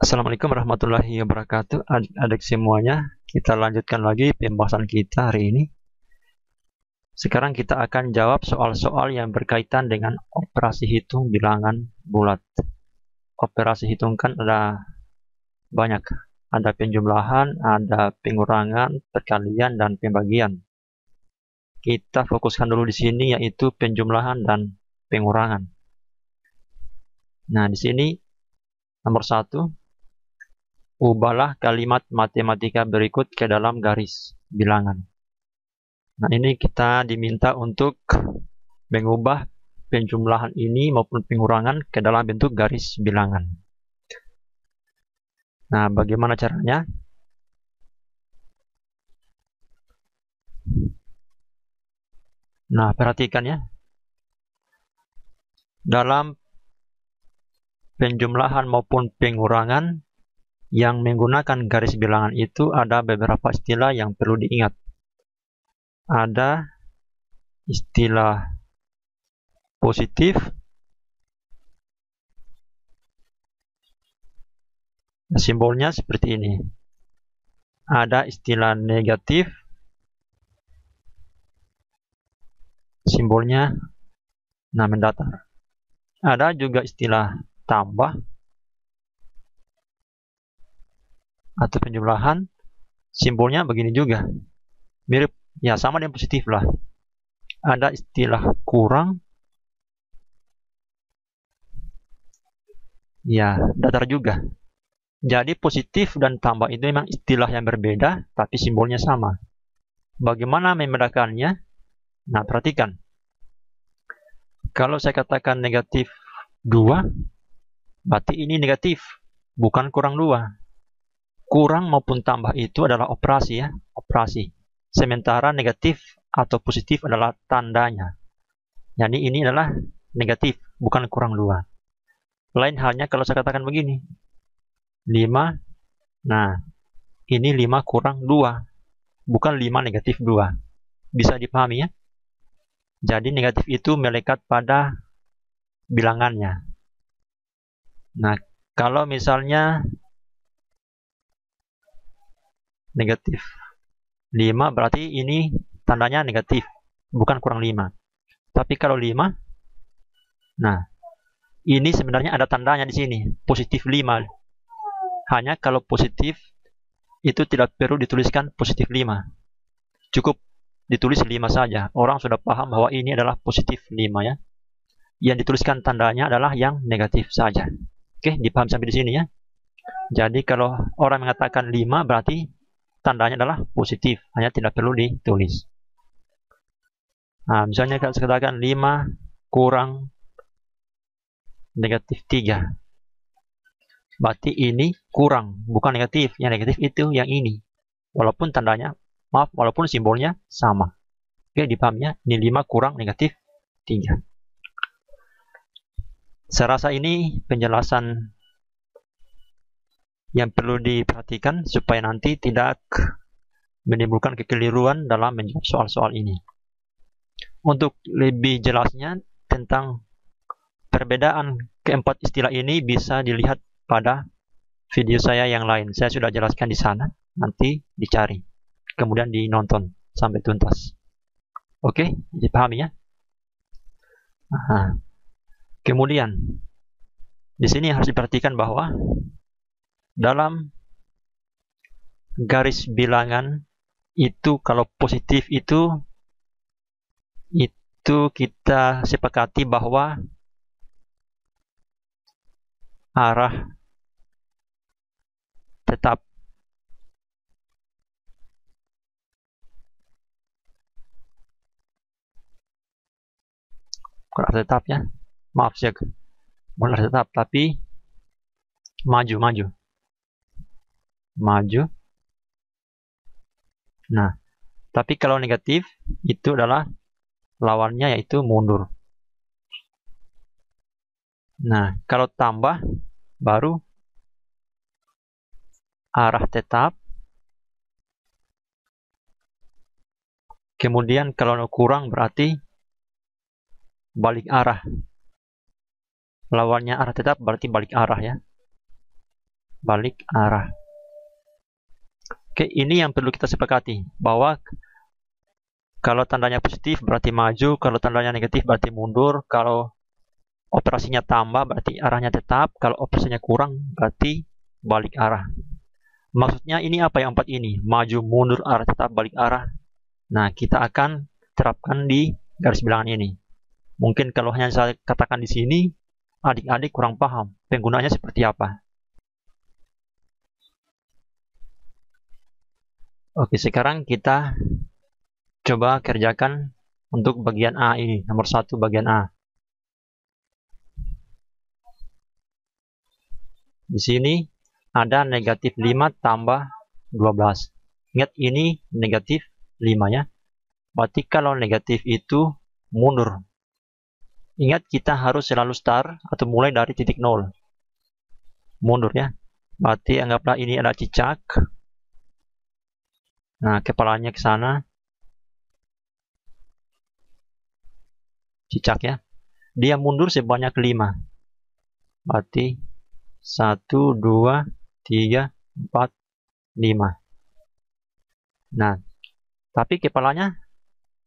Assalamualaikum warahmatullahi wabarakatuh. Adik-adik semuanya, kita lanjutkan lagi pembahasan kita hari ini. Sekarang kita akan jawab soal-soal yang berkaitan dengan operasi hitung bilangan bulat. Operasi hitung kan ada banyak. Ada penjumlahan, ada pengurangan, perkalian, dan pembagian. Kita fokuskan dulu di sini yaitu penjumlahan dan pengurangan. Nah, di sini nomor 1. Ubahlah kalimat matematika berikut ke dalam garis bilangan. Nah, ini kita diminta untuk mengubah penjumlahan ini maupun pengurangan ke dalam bentuk garis bilangan. Nah, bagaimana caranya? Nah, perhatikan ya. Dalam penjumlahan maupun pengurangan yang menggunakan garis bilangan itu ada beberapa istilah yang perlu diingat. Ada istilah positif, simbolnya seperti ini. Ada istilah negatif, simbolnya mendatar. Ada juga istilah tambah atau penjumlahan, simbolnya begini juga. Mirip, ya sama dengan positif lah. Ada istilah kurang, ya datar juga. Jadi positif dan tambah itu memang istilah yang berbeda, tapi simbolnya sama. Bagaimana membedakannya? Nah, perhatikan. Kalau saya katakan negatif 2, berarti ini negatif, bukan kurang 2. Kurang maupun tambah itu adalah operasi ya, operasi. Sementara negatif atau positif adalah tandanya. Jadi ini adalah negatif, bukan kurang 2. Lain halnya kalau saya katakan begini. 5, nah ini 5 kurang 2, bukan 5 negatif 2. Bisa dipahami ya? Jadi negatif itu melekat pada bilangannya. Nah, kalau misalnya negatif 5 berarti ini tandanya negatif, bukan kurang 5. Tapi kalau 5, nah ini sebenarnya ada tandanya di sini, positif 5. Hanya kalau positif itu tidak perlu dituliskan positif 5. Cukup ditulis 5 saja. Orang sudah paham bahwa ini adalah positif 5 ya. Yang dituliskan tandanya adalah yang negatif saja. Oke, dipaham sampai di sini ya. Jadi kalau orang mengatakan 5 berarti tandanya adalah positif, hanya tidak perlu ditulis. Nah, misalnya kalau saya katakan 5 kurang negatif 3. Berarti ini kurang, bukan negatif. Yang negatif itu yang ini. Walaupun tandanya, walaupun simbolnya sama. Oke, dipahamnya. Ini 5 kurang negatif 3. Saya rasa ini penjelasan yang perlu diperhatikan supaya nanti tidak menimbulkan kekeliruan dalam menjawab soal-soal ini. Untuk lebih jelasnya tentang perbedaan keempat istilah ini bisa dilihat pada video saya yang lain. Saya sudah jelaskan di sana, nanti dicari, kemudian dinonton sampai tuntas. Oke, dipahami ya? Nah, kemudian di sini harus diperhatikan bahwa dalam garis bilangan itu kalau positif itu kita sepakati bahwa arah tetap. Bukan arah tetap ya. Maaf ya. Bukan arah tetap, tapi maju. Nah, tapi kalau negatif itu adalah lawannya yaitu mundur. Nah, kalau tambah baru arah tetap. Kemudian kalau kurang berarti balik arah. Lawannya arah tetap berarti balik arah ya. balik arah. Oke, ini yang perlu kita sepakati, bahwa kalau tandanya positif berarti maju, kalau tandanya negatif berarti mundur, kalau operasinya tambah berarti arahnya tetap, kalau operasinya kurang berarti balik arah. Maksudnya ini apa yang 4 ini? Maju, mundur, arah tetap, balik arah. Nah, kita akan terapkan di garis bilangan ini. Mungkin kalau hanya saya katakan di sini, adik-adik kurang paham penggunaannya seperti apa. Oke, sekarang kita coba kerjakan untuk bagian A ini, nomor 1 bagian A. Di sini ada negatif 5 tambah 12. Ingat ini negatif 5 ya. Berarti kalau negatif itu mundur. Ingat kita harus selalu start atau mulai dari titik 0. Mundur ya. Berarti anggaplah ini ada cicak. Nah, kepalanya ke sana. Cicak ya. Dia mundur sebanyak 5. Berarti 1, 2, 3, 4, 5. Nah, tapi kepalanya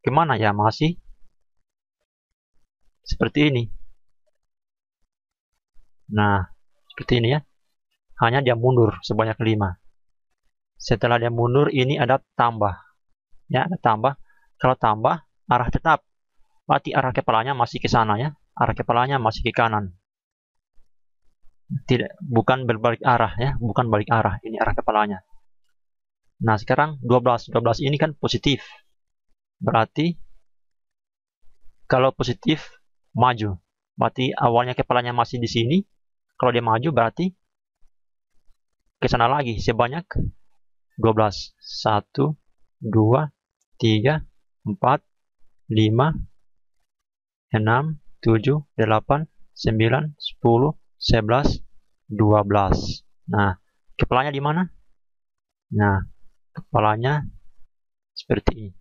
kemana ya? Masih seperti ini. Nah, seperti ini ya. Hanya dia mundur sebanyak 5. Setelah dia mundur, ini ada tambah. Ya, ada tambah. Kalau tambah, arah tetap. Berarti arah kepalanya masih ke sana ya. Arah kepalanya masih ke kanan. Tidak, bukan berbalik arah ya. Bukan balik arah. Ini arah kepalanya. Nah, sekarang 12. 12 ini kan positif. Berarti kalau positif, maju. Berarti awalnya kepalanya masih di sini. Kalau dia maju, berarti ke sana lagi. Sebanyak 12. 1, 2, 3, 4, 5, 6, 7, 8, 9, 10, 11, 12. Nah, kepalanya di mana? Nah, kepalanya seperti ini.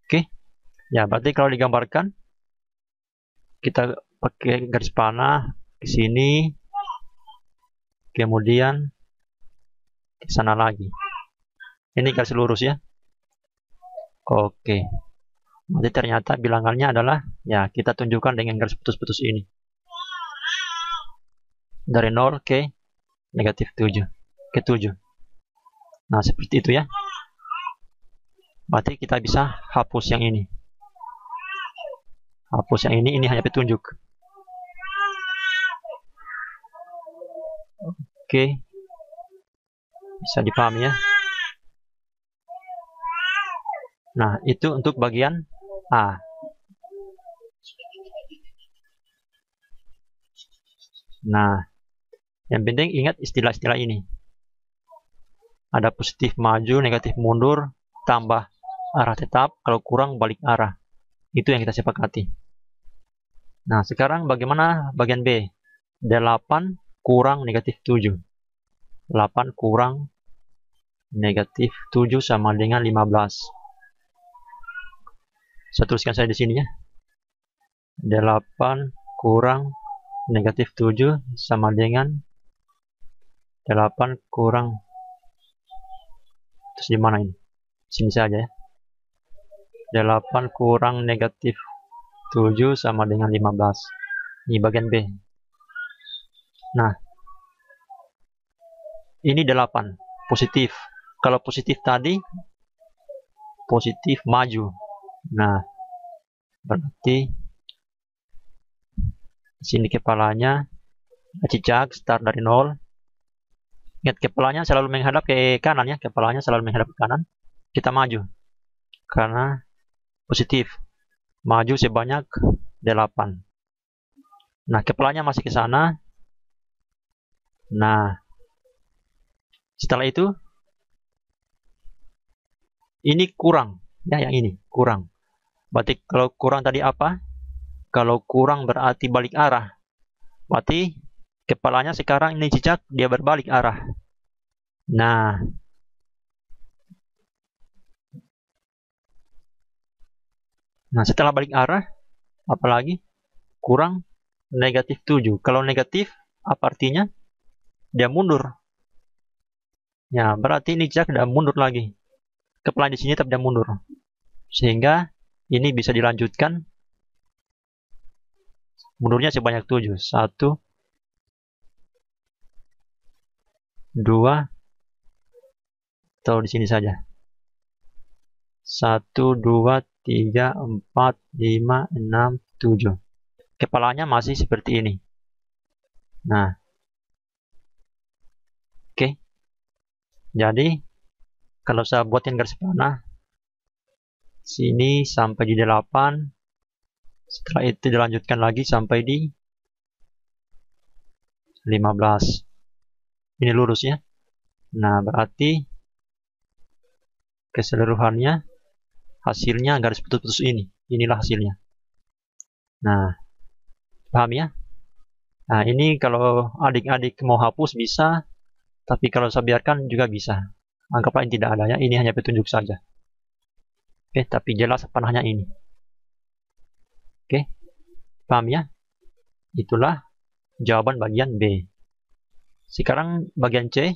Oke. Ya, berarti kalau digambarkan, kita pakai garis panah ke sini, kemudian ke sana lagi. Ini garis lurus ya. Oke. Berarti ternyata bilangannya adalah, ya kita tunjukkan dengan garis putus-putus ini. Dari 0 ke negatif 7. Ke 7. Nah, seperti itu ya. Berarti kita bisa hapus yang ini. Hapus yang ini hanya petunjuk. Oke. Bisa dipahami ya. Nah, itu untuk bagian A. Nah, yang penting ingat istilah-istilah ini. Ada positif maju, negatif mundur, tambah arah tetap, kalau kurang balik arah. Itu yang kita sepakati. Nah, sekarang bagaimana bagian B? 8 kurang negatif 7. 8 kurang negatif 7 sama dengan 15. Saya tuliskan saya di sini ya. 8 kurang negatif 7 sama dengan 8 kurang, terus di mana ini? Sini saja ya. 8 kurang negatif 7 sama dengan 15. Ini bagian B. Nah, ini 8 positif. Kalau positif tadi positif maju. Nah, berarti sini kepalanya cicak, start dari 0. Ingat, kepalanya selalu menghadap ke kanan ya. Kepalanya selalu menghadap ke kanan. Kita maju. Karena positif. Maju sebanyak 8. Nah, kepalanya masih ke sana. Nah, setelah itu ini kurang. Ya, yang ini kurang. Berarti kalau kurang tadi apa? Kalau kurang berarti balik arah. Berarti kepalanya sekarang ini cicak, dia berbalik arah. Nah, setelah balik arah, apalagi kurang negatif 7. Kalau negatif, apa artinya? dia mundur. Ya, berarti ini cicak tidak mundur lagi. Kepala di sini tetap dia mundur. Sehingga ini bisa dilanjutkan. Mundurnya sebanyak 7. 1, 2, atau di sini saja. 1, 2, 3, 4, 5, 6, 7. Kepalanya masih seperti ini. Nah, oke. Jadi, kalau saya buatin garis panah, sini sampai di 8. Setelah itu dilanjutkan lagi sampai di 15. Ini lurus ya. Nah, berarti keseluruhannya hasilnya garis putus-putus ini. Inilah hasilnya. Nah, paham ya? Nah, ini kalau adik-adik mau hapus bisa, tapi kalau saya biarkan juga bisa. Anggaplah ini tidak ada ya, ini hanya petunjuk saja. Oke, tapi jelas panahnya ini. Oke, paham ya? Itulah jawaban bagian B. Sekarang bagian C,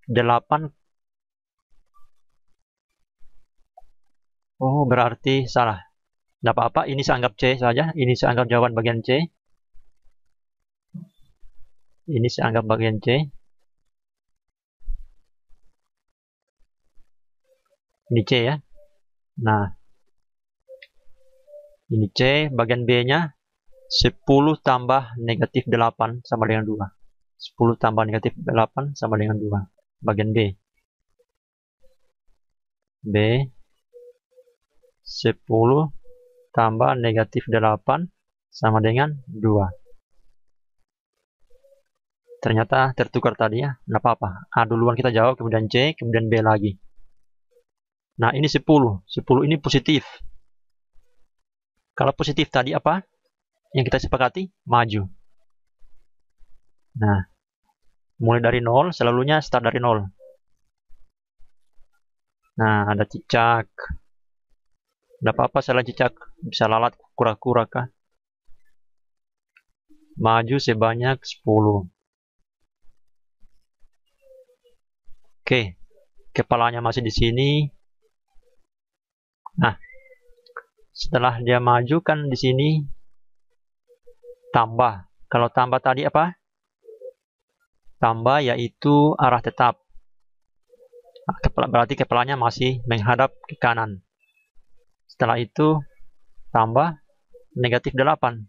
8. Oh, berarti salah. Tidak apa-apa, ini saya anggap C saja. Ini saya anggap jawaban bagian C. Ini saya anggap bagian C. Ini C ya. Nah, ini C, bagian B-nya 10 tambah negatif 8 sama dengan 2. 10 tambah negatif 8 sama dengan 2. Bagian B. B, 10 tambah negatif 8 sama dengan 2. Ternyata tertukar tadi ya. Nggak apa-apa. A duluan kita jawab, kemudian C, kemudian B lagi. Nah, ini 10. 10 ini positif. Kalau positif tadi apa? Yang kita sepakati? Maju. Nah, mulai dari 0, selalunya start dari 0. Nah, ada cicak. Nggak apa-apa, selain cicak. Bisa lalat kura-kura kah? Maju sebanyak 10. Oke, kepalanya masih di sini. Nah, setelah dia maju kan di sini tambah. Kalau tambah tadi apa? Tambah yaitu arah tetap. Berarti kepalanya masih menghadap ke kanan. Setelah itu tambah negatif 8.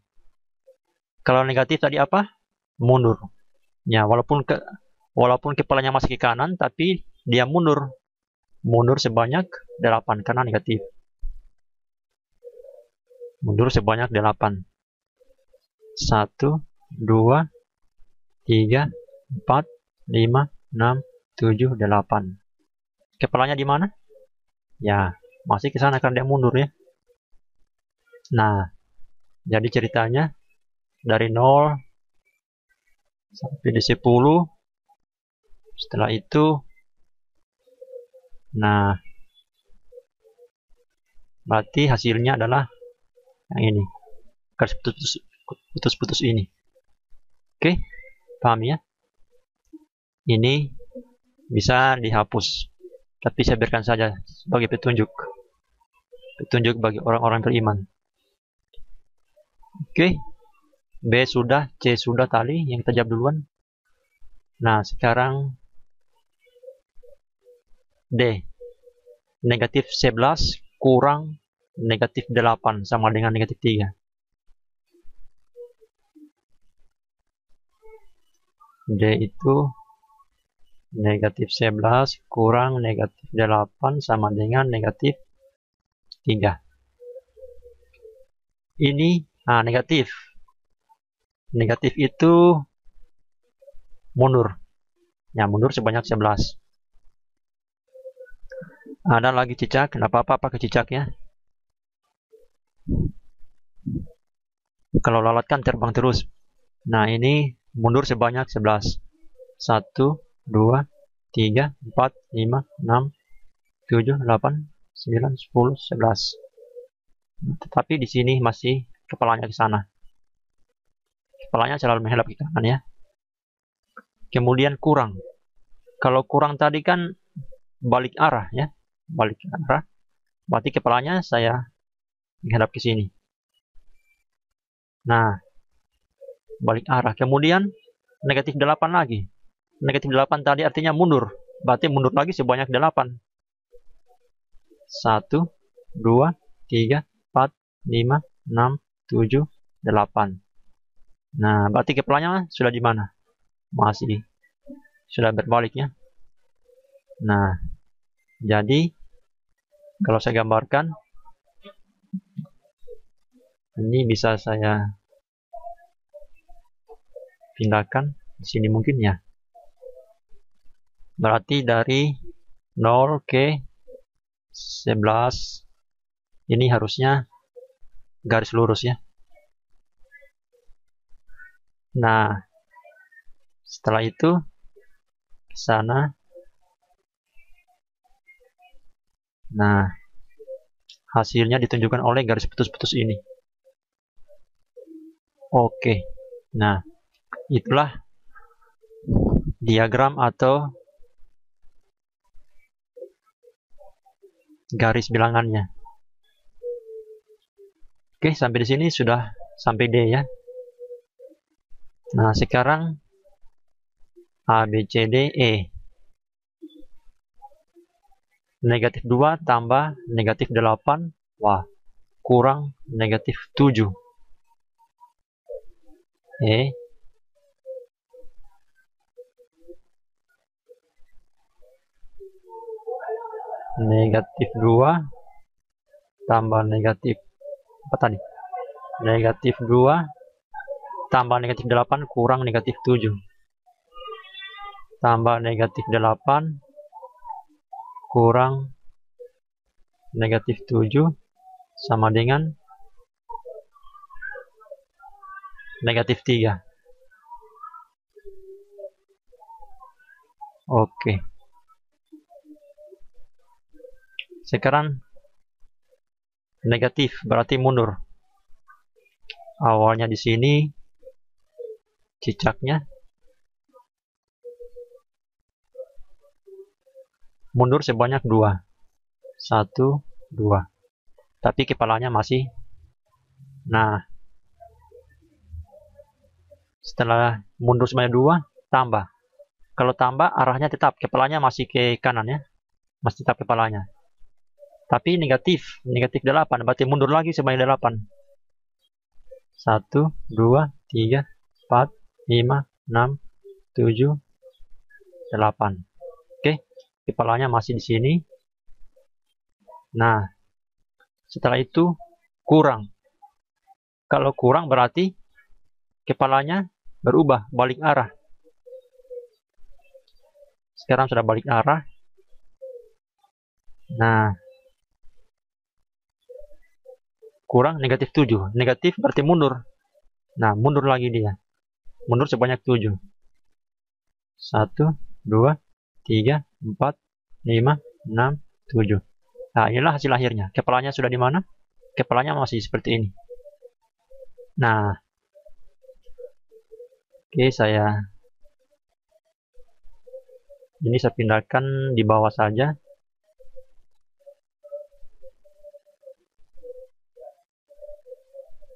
Kalau negatif tadi apa? Mundur. Ya, walaupun kepalanya masih ke kanan, tapi dia mundur. Mundur sebanyak 8 karena negatif. Mundur sebanyak 8. 1, 2, 3, 4, 5, 6, 7, 8. Kepalanya di mana? Ya, masih ke sana karena dia mundur ya. Nah, jadi ceritanya dari 0 sampai di 10. Setelah itu, nah, berarti hasilnya adalah yang ini. Garis putus-putus ini. Oke, paham ya? Ini bisa dihapus. Tapi saya biarkan saja sebagai petunjuk. Petunjuk bagi orang-orang beriman. Oke, B sudah, C sudah tadi yang kita jawab duluan. Nah, sekarang D. Negatif 11 kurang negatif 8 sama dengan negatif 3. D itu negatif 11 kurang negatif 8 sama dengan negatif 3. Ini negatif. Negatif itu mundur. Ya, mundur sebanyak 11. Ada lagi cicak, kenapa apa pakai cicak ya? Kalau lalat kan terbang terus. Nah, ini mundur sebanyak 11. 1, 2, 3, 4, 5, 6, 7, 8, 9, 10, 11. Tetapi di sini masih kepalanya ke sana. Kepalanya selalu menghadap ke kanan ya. kemudian kurang. Kalau kurang tadi kan balik arah ya, balik arah. Berarti kepalanya saya menghadap ke sini. Nah, balik arah. Kemudian negatif 8 lagi. Negatif 8 tadi artinya mundur. Berarti mundur lagi sebanyak 8. 1, 2, 3, 4, 5, 6, 7, 8. Nah, berarti kepalanya sudah di mana? Masih sudah berbaliknya. Nah, jadi kalau saya gambarkan, ini bisa saya pindahkan di sini mungkin ya. Berarti dari 0 ke 11 ini harusnya garis lurus ya. Nah, setelah itu ke sana. Nah, hasilnya ditunjukkan oleh garis putus-putus ini. Oke. Nah, itulah diagram atau garis bilangannya. Oke, sampai di sini sudah sampai D ya. Nah, sekarang A, B, C, D, E. Negatif 2 tambah negatif 8. Wah, kurang negatif 7. E. Negatif 2 tambah negatif apa tadi? Negatif 2 tambah negatif 8 kurang negatif 7. Tambah negatif 8 kurang negatif 7 sama dengan negatif 3. Oke. Sekarang negatif berarti mundur. Awalnya di sini cicaknya mundur sebanyak 2. 1, 2. Tapi kepalanya masih. Nah, setelah mundur sebanyak 2, tambah. Kalau tambah, arahnya tetap. Kepalanya masih ke kanan ya. Masih tetap kepalanya. Tapi negatif. Negatif 8. Berarti mundur lagi sebanyak 8. 1, 2, 3, 4, 5, 6, 7, 8. Oke. Kepalanya masih di sini. Nah, setelah itu kurang. Kalau kurang berarti kepalanya berubah, balik arah. Sekarang sudah balik arah. Nah, kurang negatif 7. Negatif berarti mundur. Nah, mundur lagi dia. Mundur sebanyak 7. 1, 2, 3, 4, 5, 6, 7. Nah, inilah hasil akhirnya. Kepalanya sudah di mana? Kepalanya masih seperti ini. Nah, oke, ini saya pindahkan di bawah saja.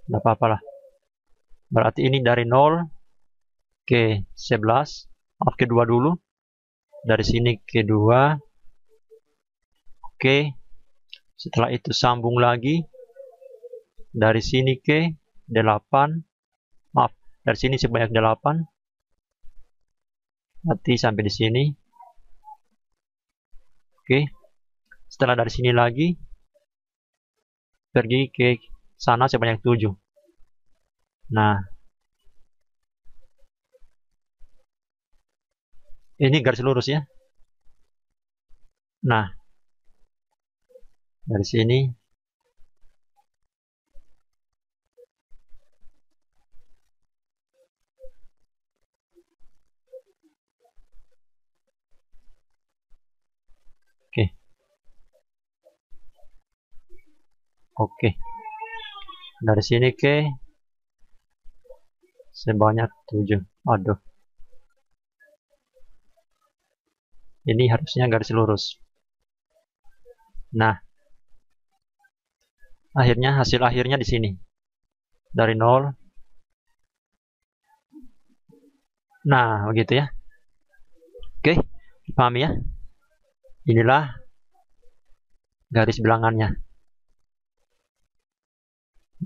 Tidak apa-apa lah. Berarti ini dari 0 ke 11. Maaf, ke 2 dulu. Dari sini ke 2. Oke. Setelah itu sambung lagi. Dari sini ke 8. Maaf, dari sini sebanyak 8. Berarti sampai di sini. Oke. Setelah dari sini lagi. Pergi ke sana sebanyak 7. Nah, ini garis lurus ya. Nah, dari sini oke. Dari sini ke sebanyak 7. Aduh. Ini harusnya garis lurus. Nah, akhirnya hasil akhirnya di sini. Dari 0. Nah, begitu ya. Oke, dipahami ya. Inilah garis bilangannya.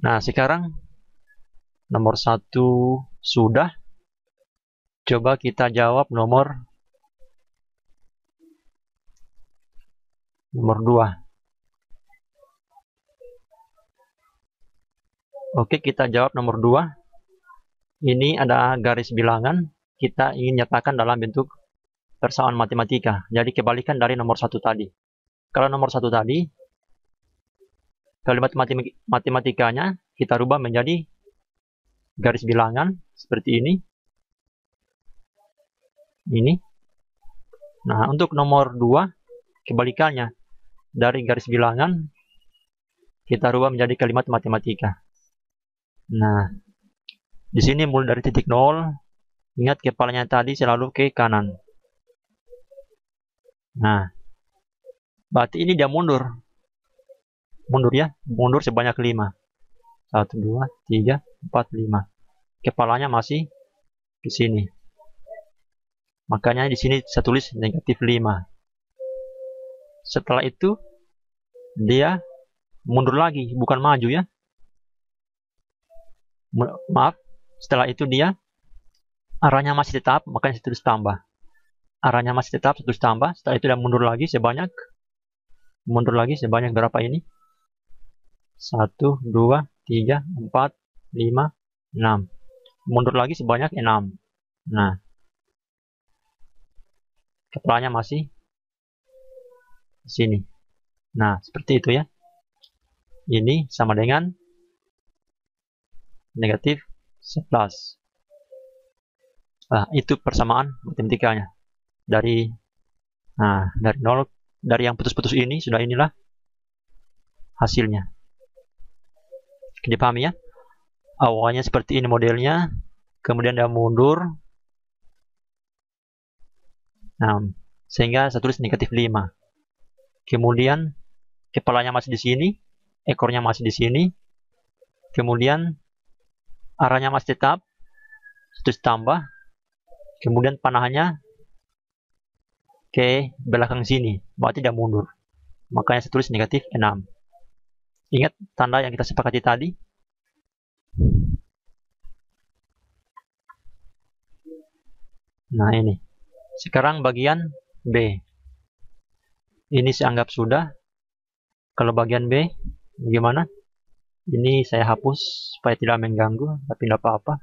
Nah, sekarang nomor 1 sudah. Coba kita jawab nomor 2. Oke, kita jawab nomor 2. Ini ada garis bilangan. Kita ingin nyatakan dalam bentuk persamaan matematika. Jadi kebalikan dari nomor 1 tadi. Kalau nomor 1 tadi, kalimat matematikanya kita rubah menjadi garis bilangan seperti ini. Ini. Nah, untuk nomor 2, kebalikannya. Dari garis bilangan, kita rubah menjadi kalimat matematika. Nah, di sini mulai dari titik 0. Ingat kepalanya tadi selalu ke kanan. Nah, berarti ini dia mundur. Mundur ya, mundur sebanyak 5. 1, 2, 3, 4, 5. Kepalanya masih di sini. Makanya di sini saya tulis negatif 5. Setelah itu, dia mundur lagi, bukan maju ya. Maaf, setelah itu dia arahnya masih tetap, makanya saya tulis tambah. Arahnya masih tetap, saya tulis tambah. Setelah itu dia mundur lagi sebanyak berapa ini? 1, 2, 3, 4, 5, 6. Mundur lagi sebanyak 6. Nah, kepalanya masih di sini. Nah, seperti itu ya. Ini sama dengan negatif 11. Nah, itu persamaan matematikanya. Dari 0, dari yang putus-putus ini, sudah inilah hasilnya. Dipahami ya? Awalnya seperti ini modelnya, kemudian dia mundur. Nah, sehingga saya tulis negatif 5. Kemudian kepalanya masih di sini, ekornya masih di sini. Kemudian arahnya masih tetap, terus tambah. Kemudian panahannya ke belakang sini, berarti dia mundur. Makanya saya tulis negatif 6. Ingat tanda yang kita sepakati tadi? Nah, ini. Sekarang bagian B. Ini saya anggap sudah. Kalau bagian B, bagaimana? Ini saya hapus supaya tidak mengganggu, tapi tidak apa-apa.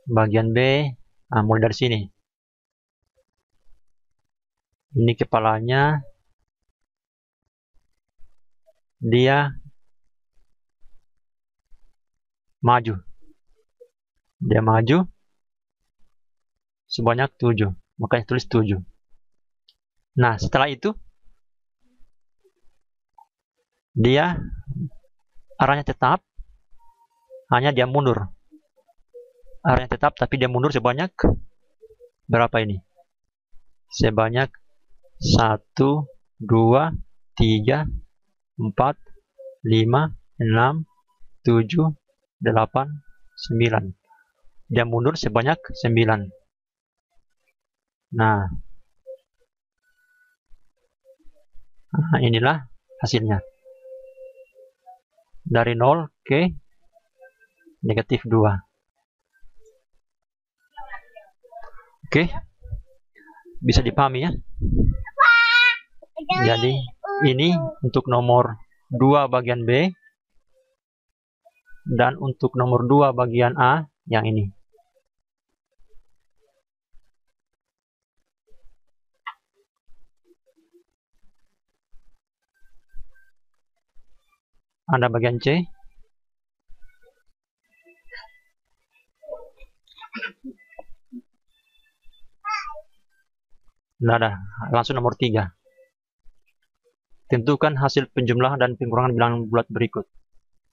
Bagian B, mulai dari sini. Ini kepalanya. Dia maju. Dia maju sebanyak 7. Makanya tulis 7. Nah, setelah itu dia arahnya tetap, hanya dia mundur. Arahnya tetap, tapi dia mundur sebanyak berapa ini? Sebanyak 1, 2, 3, 4, 5, 6, 7, 8, 9. Dia mundur sebanyak 9. Nah, inilah hasilnya. Dari 0 ke negatif 2. Oke, bisa dipahami ya. Jadi ini untuk nomor 2 bagian B, dan untuk nomor 2 bagian A yang ini. Ada bagian C. Nah, langsung nomor 3. Tentukan hasil penjumlahan dan pengurangan bilangan bulat berikut.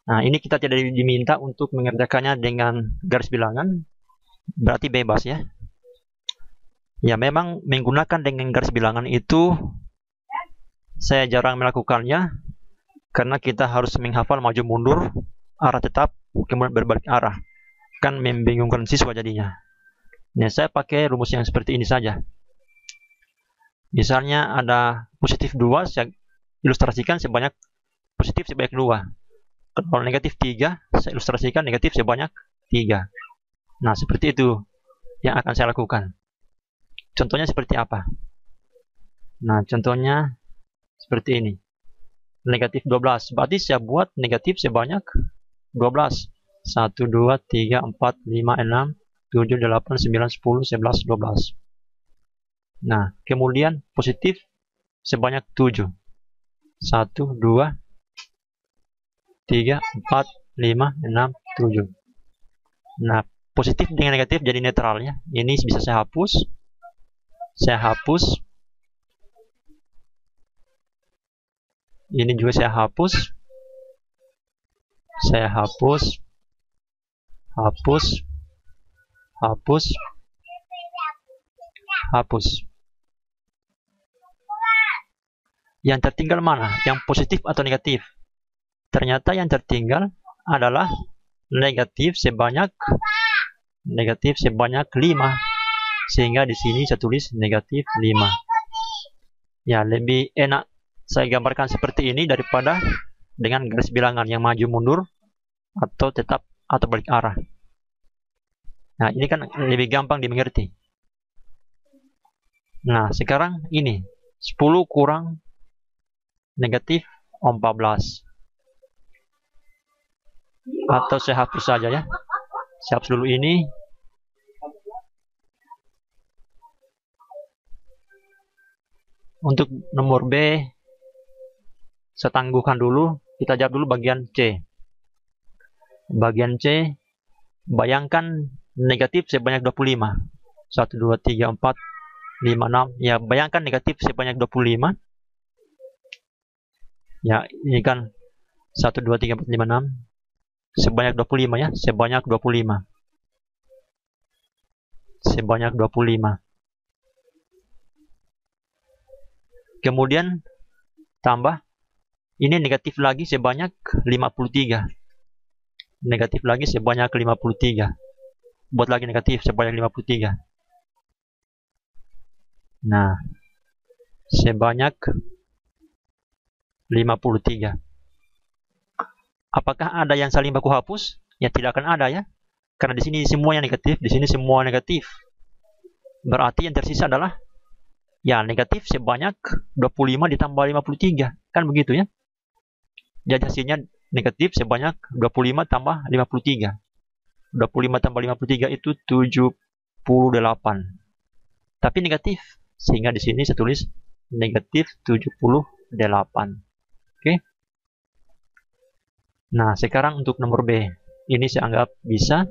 Nah, ini kita tidak diminta untuk mengerjakannya dengan garis bilangan, berarti bebas ya. Ya memang menggunakan dengan garis bilangan itu saya jarang melakukannya karena kita harus menghafal maju mundur, arah tetap, kemudian berbalik arah. Kan membingungkan siswa jadinya. Nah, saya pakai rumus yang seperti ini saja. Misalnya ada positif 2, saya ilustrasikan sebanyak positif sebanyak 2. Kalau negatif 3, saya ilustrasikan negatif sebanyak 3. Nah, seperti itu yang akan saya lakukan. Contohnya seperti apa? Nah, contohnya seperti ini. Negatif 12. Berarti saya buat negatif sebanyak 12. 1, 2, 3, 4, 5, 6, 7, 8, 9, 10, 11, 12. Nah, kemudian positif sebanyak 7. 1, 2, 3, 4, 5, 6, 7. Nah, positif dengan negatif jadi netral ya. Ini bisa saya hapus. Saya hapus. Ini juga saya hapus. Saya hapus. Hapus. Hapus. Hapus. Yang tertinggal mana? Yang positif atau negatif? Ternyata yang tertinggal adalah negatif sebanyak 5. Sehingga di sini saya tulis negatif 5. Ya, lebih enak saya gambarkan seperti ini daripada dengan garis bilangan yang maju mundur atau tetap atau balik arah. Nah, ini kan lebih gampang dimengerti. Nah, sekarang ini 10 kurang negatif 14. Atau saya hapus saja ya. Saya hapus dulu ini. Untuk nomor B, saya tangguhkan dulu. Kita jawab dulu bagian C. Bagian C, bayangkan negatif sebanyak 25. 1, 2, 3, 4, 5, 6. Ya, bayangkan negatif sebanyak 25. Ya, ini kan 1, 2, 3, 4, 5, 6. Sebanyak 25 ya. Sebanyak 25. Sebanyak 25. Kemudian tambah ini negatif lagi sebanyak 53. Negatif lagi sebanyak 53. Buat lagi negatif sebanyak 53. Nah, sebanyak 53. Apakah ada yang saling baku hapus? Ya tidak akan ada ya. Karena di sini semuanya negatif, di sini semua negatif. Berarti yang tersisa adalah ya negatif sebanyak 25 ditambah 53. Kan begitu ya. Jadi hasilnya negatif sebanyak 25 tambah 53. 25 tambah 53 itu 78. Tapi negatif. Sehingga di sini saya tulis negatif 78. Oke. Nah, sekarang untuk nomor B. Ini saya anggap bisa.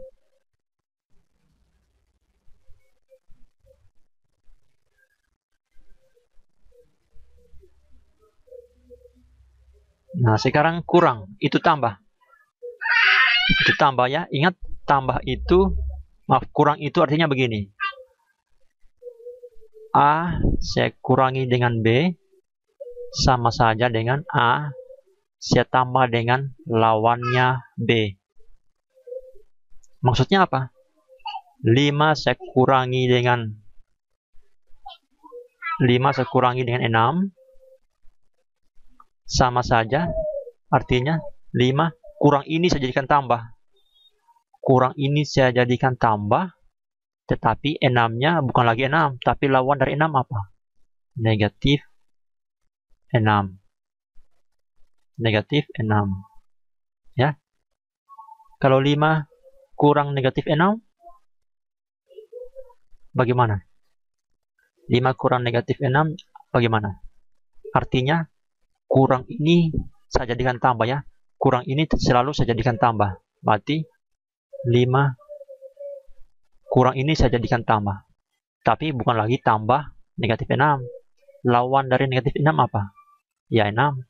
Nah, sekarang kurang, itu tambah. Itu tambah ya. Ingat, tambah itu, maaf, kurang itu artinya begini. A saya kurangi dengan B, sama saja dengan A saya tambah dengan lawannya B. Maksudnya apa? 5 saya kurangi dengan 6. Sama saja, artinya 5 kurang ini saya jadikan tambah. Kurang ini saya jadikan tambah, tetapi 6-nya bukan lagi 6, tapi lawan dari 6 apa? Negatif 6. Negatif 6. Ya. Kalau 5 kurang negatif 6, bagaimana? 5 kurang negatif 6, bagaimana? Artinya, kurang ini saya jadikan tambah ya. Kurang ini selalu saya jadikan tambah. Berarti 5 kurang ini saya jadikan tambah. Tapi bukan lagi tambah negatif 6. Lawan dari negatif 6 apa? Ya 6.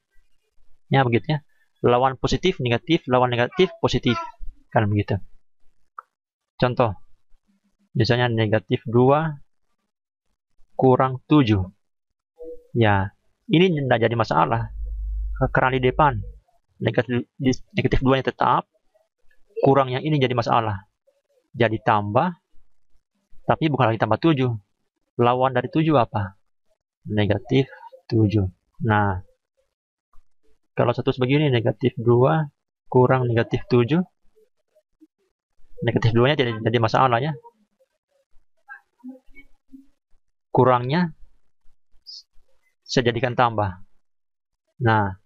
Ya begitu ya. Lawan positif, negatif, lawan negatif, positif. Kan begitu. Contoh. Misalnya negatif 2 kurang 7. Ya, ini tidak jadi masalah. Karena di depan negatif 2 nya tetap, kurang yang ini jadi masalah. Jadi tambah, tapi bukan lagi tambah 7. Lawan dari 7 apa? Negatif 7. Nah, kalau status begini, negatif 2 kurang negatif 7, negatif 2 nya tidak jadi masalah ya. Kurangnya saya jadikan tambah. Nah,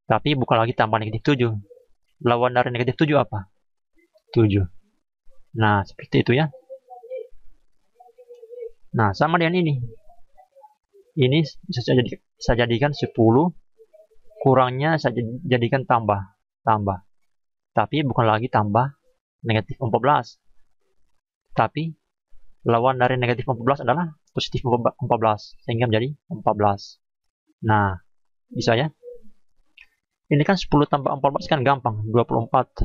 tapi bukan lagi tambah negatif 7. Lawan dari negatif 7 apa? 7. Nah, seperti itu ya. Nah, sama dengan ini. Ini saya jadikan 10. Kurangnya saya jadikan tambah. Tapi bukan lagi tambah negatif 14. Tapi lawan dari negatif 14 adalah positif 14. Sehingga menjadi 14. Nah, bisa ya. Ini kan 10 tambah 14 kan gampang, 24.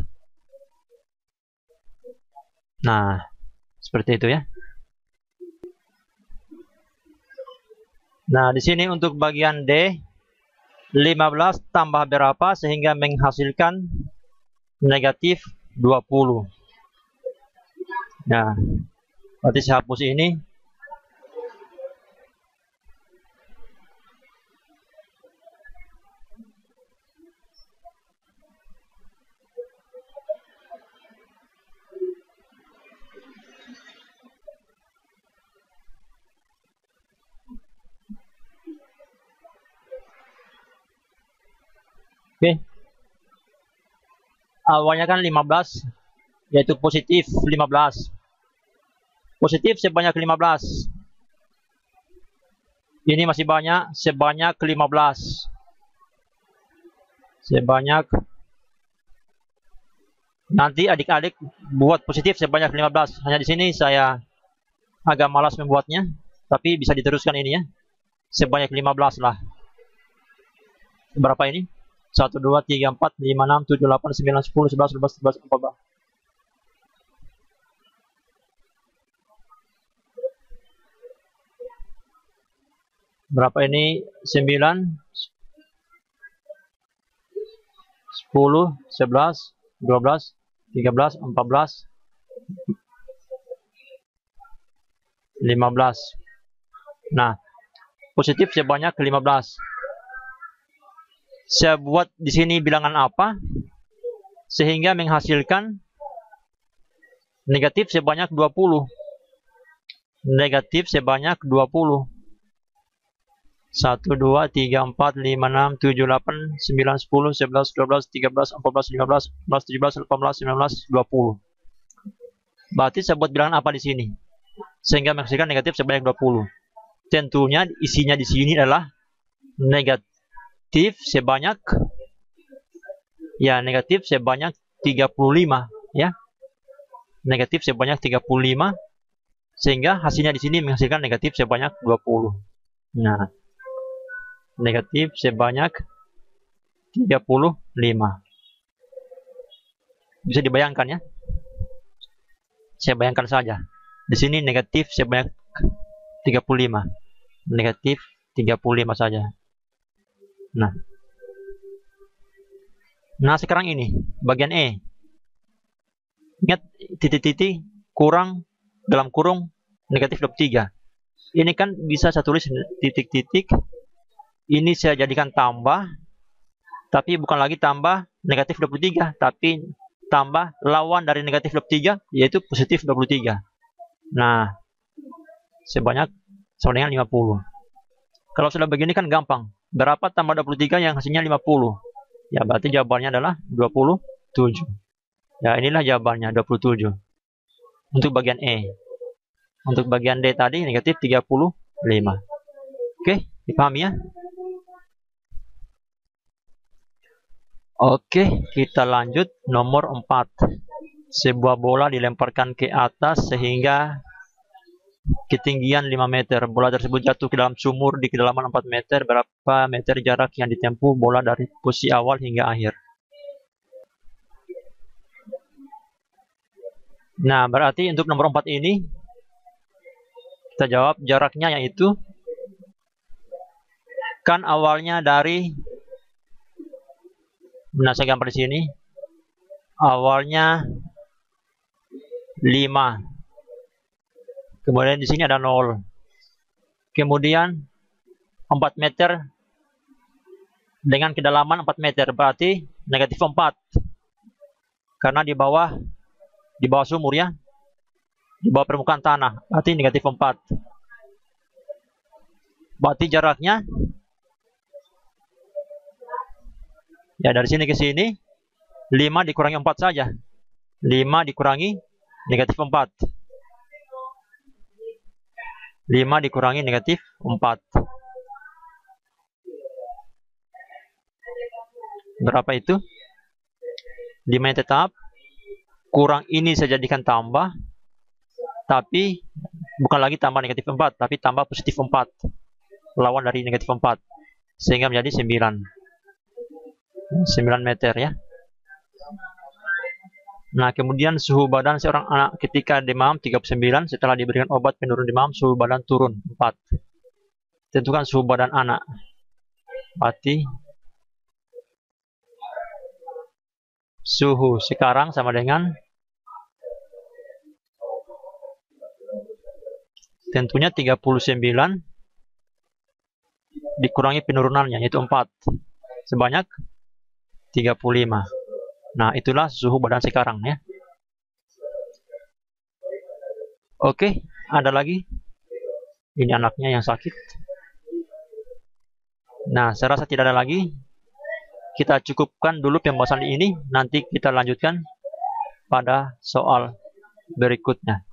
Nah, seperti itu ya. Nah, di sini untuk bagian D, 15 tambah berapa sehingga menghasilkan negatif 20. Nah, berarti saya hapus ini. Oke. Awalnya kan 15, yaitu positif 15. Positif sebanyak 15. Ini masih banyak, sebanyak 15. Sebanyak. Nanti adik-adik buat positif sebanyak 15. Hanya di sini saya agak malas membuatnya, tapi bisa diteruskan ini ya. Sebanyak 15 lah. Berapa ini? 1, 2, 3, 4, 5, 6, 7, 8, 9, 10, 11, 12, 13, 14. Berapa ini? 9, 10, 11, 12, 13, 14, 15. Nah, positif sebanyak 15. Saya buat di sini bilangan apa sehingga menghasilkan negatif sebanyak 20. Negatif sebanyak 20. 1, 2, 3, 4, 5, 6, 7, 8, 9, 10, 11, 12, 13, 14, 15, 16, 17, 18, 19, 20. Berarti saya buat bilangan apa di sini sehingga menghasilkan negatif sebanyak 20. Tentunya isinya di sini adalah negatif sebanyak negatif sebanyak 35 ya. Negatif sebanyak 35 sehingga hasilnya di sini menghasilkan negatif sebanyak 20. Nah, negatif sebanyak 35. Bisa dibayangkan ya. Saya bayangkan saja. Di sini negatif sebanyak 35. Negatif 35 saja. Nah, sekarang ini bagian E. Ingat titik-titik kurang dalam kurung negatif 23. Ini kan bisa saya tulis titik-titik. Ini saya jadikan tambah, tapi bukan lagi tambah negatif 23, tapi tambah lawan dari negatif 23, yaitu positif 23. Nah, sebanyak sama dengan 50. Kalau sudah begini kan gampang. Berapa tambah 23 yang hasilnya 50? Ya, berarti jawabannya adalah 27. Ya, inilah jawabannya, 27. Untuk bagian E. Untuk bagian D tadi, negatif 35. Oke, dipahami ya? Oke, kita lanjut nomor 4. Sebuah bola dilemparkan ke atas sehingga ketinggian 5 meter. Bola tersebut jatuh ke dalam sumur di kedalaman 4 meter. Berapa meter jarak yang ditempuh bola dari posisi awal hingga akhir? Nah, berarti untuk nomor 4 ini Kita jawab jaraknya yaitu, kan awalnya dari, nah saya gambar di sini, awalnya 5. Kemudian di sini ada 0. Kemudian 4 meter dengan kedalaman 4 meter, berarti negatif 4. Karena di bawah sumur ya, di bawah permukaan tanah, berarti negatif 4. Berarti jaraknya, ya dari sini ke sini, 5 dikurangi 4 saja. 5 dikurangi negatif 4. 5 dikurangi negatif 4. Berapa itu? 5 yang tetap. Kurang ini saya jadikan tambah. Tapi bukan lagi tambah negatif 4, tapi tambah positif 4. Lawan dari negatif 4. Sehingga menjadi 9. 9 meter ya. Nah, kemudian suhu badan seorang anak ketika demam 39, setelah diberikan obat penurun demam, suhu badan turun 4. Tentukan suhu badan anak. Berarti suhu sekarang sama dengan, tentunya 39 dikurangi penurunannya, yaitu 4. Sebanyak 35. Nah, itulah suhu badan sekarang ya. Oke, ada lagi. Ini anaknya yang sakit. Nah, saya rasa tidak ada lagi. Kita cukupkan dulu pembahasan ini. Nanti kita lanjutkan pada soal berikutnya.